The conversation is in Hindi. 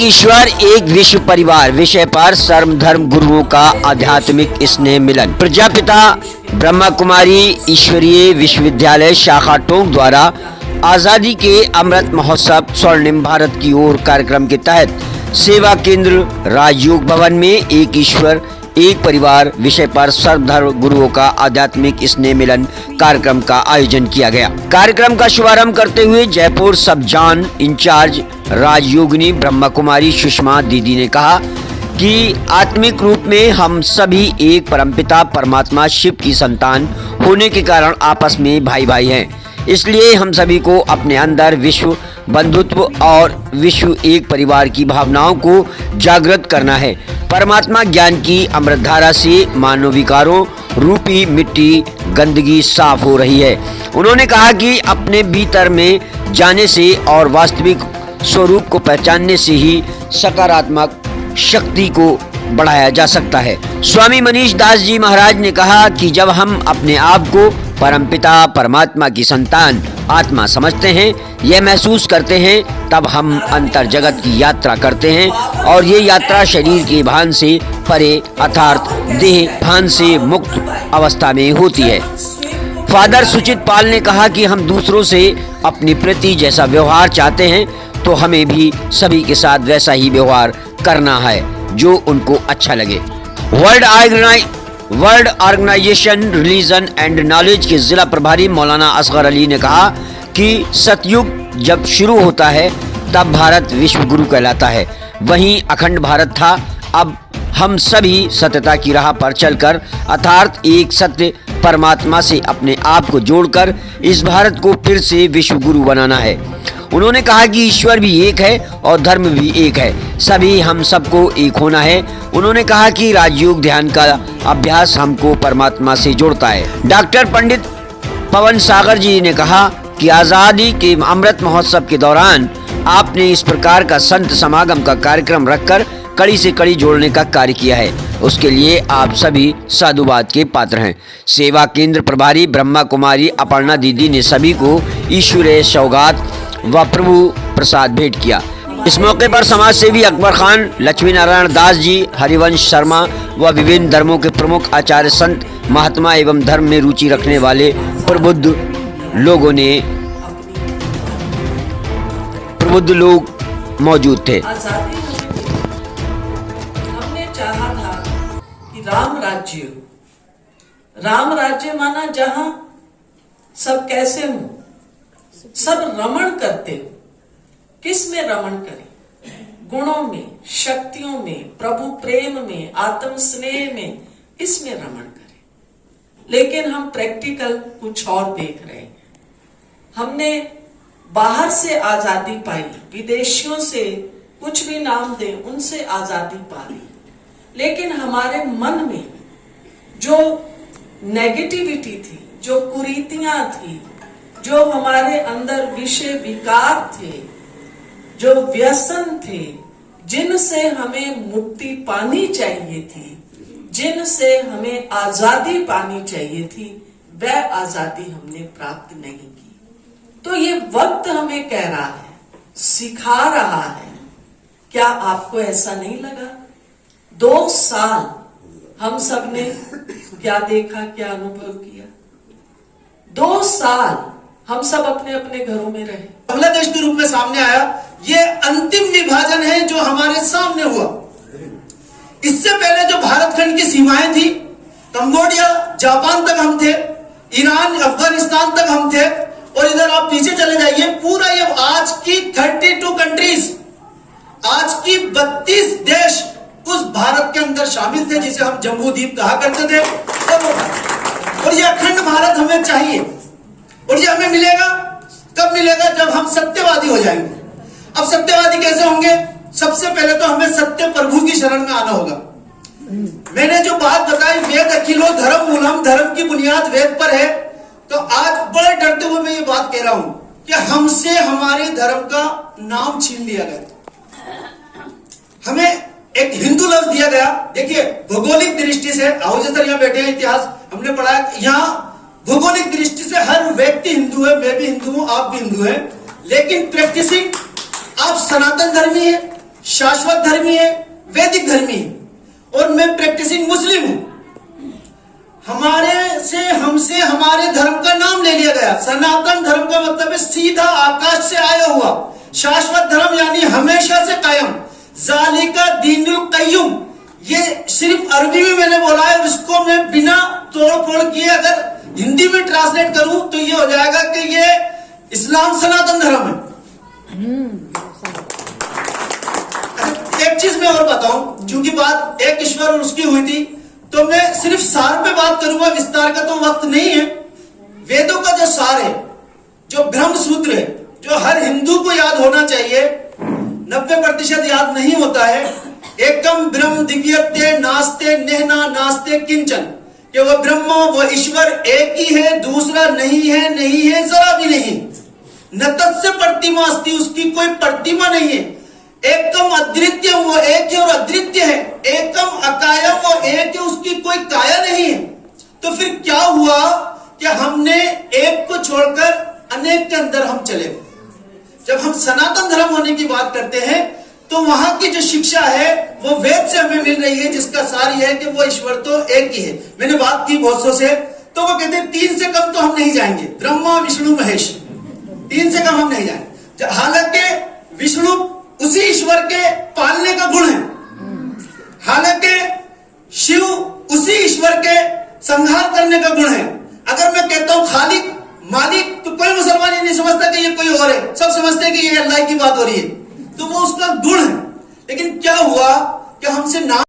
एक ईश्वर एक विश्व परिवार विषय पर सर्व धर्म गुरुओं का आध्यात्मिक स्नेह मिलन। प्रजापिता ब्रह्मा कुमारी ईश्वरीय विश्वविद्यालय शाखा टोंक द्वारा आजादी के अमृत महोत्सव स्वर्णिम भारत की ओर कार्यक्रम के तहत सेवा केंद्र राजयोग भवन में एक ईश्वर एक परिवार विषय पर सर्वधर्म गुरुओं का आध्यात्मिक स्नेह मिलन कार्यक्रम का आयोजन किया गया। कार्यक्रम का शुभारंभ करते हुए जयपुर सब जॉन इंचार्ज राजयोगिनी ब्रह्मा कुमारी सुषमा दीदी ने कहा कि आत्मिक रूप में हम सभी एक परमपिता परमात्मा शिव की संतान होने के कारण आपस में भाई भाई हैं। इसलिए हम सभी को अपने अंदर विश्व बंधुत्व और विश्व एक परिवार की भावनाओं को जागृत करना है। परमात्मा ज्ञान की अमृतधारा से मानव विकारों रूपी मिट्टी गंदगी साफ हो रही है। उन्होंने कहा कि अपने भीतर में जाने से और वास्तविक स्वरूप को पहचानने से ही सकारात्मक शक्ति को बढ़ाया जा सकता है। स्वामी मनीष दास जी महाराज ने कहा कि जब हम अपने आप को परमपिता परमात्मा की संतान आत्मा समझते हैं, यह महसूस करते हैं, तब हम अंतर जगत की यात्रा करते हैं और ये यात्रा शरीर के भान से परे अर्थात देह भान से मुक्त अवस्था में होती है। फादर सुचित पाल ने कहा कि हम दूसरों से अपनी प्रति जैसा व्यवहार चाहते हैं तो हमें भी सभी के साथ वैसा ही व्यवहार करना है जो उनको अच्छा लगे। World organization religion and knowledge के जिला प्रभारी मौलाना असगर अली ने कहा कि सतयुग जब शुरू होता है तब भारत विश्व गुरु कहलाता है, वहीं अखंड भारत था। अब हम सभी सत्यता की राह पर चलकर अर्थात एक सत्य परमात्मा से अपने आप को जोड़कर इस भारत को फिर से विश्व गुरु बनाना है। उन्होंने कहा कि ईश्वर भी एक है और धर्म भी एक है, सभी हम सबको एक होना है। उन्होंने कहा कि राजयोग ध्यान का अभ्यास हमको परमात्मा से जोड़ता है। डॉक्टर पंडित पवन सागर जी ने कहा कि आज़ादी के अमृत महोत्सव के दौरान आपने इस प्रकार का संत समागम का कार्यक्रम रखकर कड़ी से कड़ी जोड़ने का कार्य किया है, उसके लिए आप सभी साधुवाद के पात्र हैं। सेवा केंद्र प्रभारी ब्रह्मा कुमारी अपर्णा दीदी ने सभी को ईश्वरीय सौगात व प्रभु प्रसाद भेंट किया। इस मौके पर समाज सेवी अकबर खान, लक्ष्मी नारायण दास जी, हरिवंश शर्मा व विभिन्न धर्मों के प्रमुख आचार्य संत महात्मा एवं धर्म में रुचि रखने वाले प्रबुद्ध लोग मौजूद थे। हमने चाहा था कि राम राज्य माना जहां सब कैसे हो, सब रमण करते हो। किस में रमण करें? गुणों में, शक्तियों में, प्रभु प्रेम में, आत्म स्नेह में, इसमें रमण करें। लेकिन हम प्रैक्टिकल कुछ और देख रहे हैं। हमने बाहर से आजादी पाई, विदेशियों से कुछ भी नाम दे उनसे आजादी पाई, लेकिन हमारे मन में जो नेगेटिविटी थी, जो कुरीतियां थी, जो हमारे अंदर विषय विकार थे, जो व्यसन थे, जिनसे हमें मुक्ति पानी चाहिए थी, जिनसे हमें आजादी पानी चाहिए थी, वह आजादी हमने प्राप्त नहीं की। तो ये वक्त हमें कह रहा है, सिखा रहा है। क्या आपको ऐसा नहीं लगा? 2 साल हम सब ने क्या देखा, क्या अनुभव किया? 2 साल हम सब अपने अपने घरों में रहे। बांग्लादेश के रूप में सामने आया। ये अंतिम विभाजन है जो हमारे सामने हुआ। इससे पहले जो भारत खंड की सीमाएं थी, कंबोडिया जापान तक हम थे, ईरान अफगानिस्तान तक हम थे, और इधर आप पीछे चले जाइए, पूरा ये आज की 32 कंट्रीज, आज की 32 देश उस भारत के अंदर शामिल थे जिसे हम जम्बू द्वीप कहा करते थे। और ये अखंड भारत हमें चाहिए, और ये हमें मिलेगा कब मिलेगा? जब हम सत्यवादी हो जाएंगे। अब सत्यवादी कैसे होंगे? सबसे पहले तो हमें सत्य प्रभु की शरण में आना होगा। मैंने जो बात बताई, वेद अखिलो धर्म मूलम, धर्म की बुनियाद वेद पर है, तो आज बड़े डरते हुए मैं ये बात कह रहा हूं कि हमसे हमारे धर्म का नाम छीन लिया गया। हमें एक हिंदू लफ्ज दिया गया। देखिए भौगोलिक दृष्टि से, आओ सर यहाँ बैठे हैं, इतिहास हमने पढ़ा, यहाँ भौगोलिक दृष्टि से हर व्यक्ति हिंदू है, मैं भी हिंदू हूं, आप भी हिंदू हैं, लेकिन प्रैक्टिसिंग आप सनातन धर्मी है। शाश्वत धर्मी है, वैदिक धर्मी है, और मैं प्रैक्टिसिंग मुस्लिम हूं। हमसे हमारे धर्म का नाम ले लिया गया। सनातन धर्म का मतलब है सीधा आकाश से आया हुआ शाश्वत धर्म, यानी हमेशा से कायम। जालिका दीनुल कय्युम, ये सिर्फ अरबी में मैंने बोला है, और इसको मैं बिना तोड़ फोड़ किए अगर हिंदी में ट्रांसलेट करूं तो ये हो जाएगा कि ये इस्लाम सनातन धर्म है। एक चीज मैं और बताऊं, क्योंकि बात एक ईश्वर और उसकी हुई थी, तो मैं सिर्फ सार पे बात करूंगा, विस्तार का तो वक्त नहीं है। वेदों का जो सार है, जो ब्रह्म सूत्र है, जो हर हिंदू को याद होना चाहिए, 90% याद नहीं होता है। एकम ब्रह्म दिव्यते नास्ते नेहना नास्ते किंचन, कि वह ब्रह्म, वह ईश्वर एक ही है, दूसरा नहीं है, नहीं है, जरा भी नहीं। न तत्स्य प्रतिमा अस्ति, उसकी कोई प्रतिमा नहीं है। एकम अद्वितीय, वो एक है और अद्वितीय है। एकम अकायम, वो एक है, उसकी कोई काया नहीं है। तो फिर क्या हुआ कि हमने एक को छोड़कर अनेक के अंदर हम चले गए। जब हम सनातन धर्म होने की बात करते हैं तो वहां की जो शिक्षा है वो वेद से हमें मिल रही है, जिसका सार यह है कि वो ईश्वर तो एक ही है। मैंने बात की बहुत सौ से, तो वो कहते हैं 3 से कम तो हम नहीं जाएंगे। ब्रह्मा विष्णु महेश, 3 से कम हम नहीं जाएंगे। हालांकि विष्णु उसी ईश्वर के पालने का गुण है, हालांकि शिव उसी ईश्वर के संहार करने का गुण है। अगर मैं कहता हूं खालिक मालिक, तो कोई मुसलमान ये नहीं समझता कि ये कोई और है, सब समझते हैं कि ये अल्लाह की बात हो रही है, तो वो उसका गुण है। लेकिन क्या हुआ कि हमसे नाम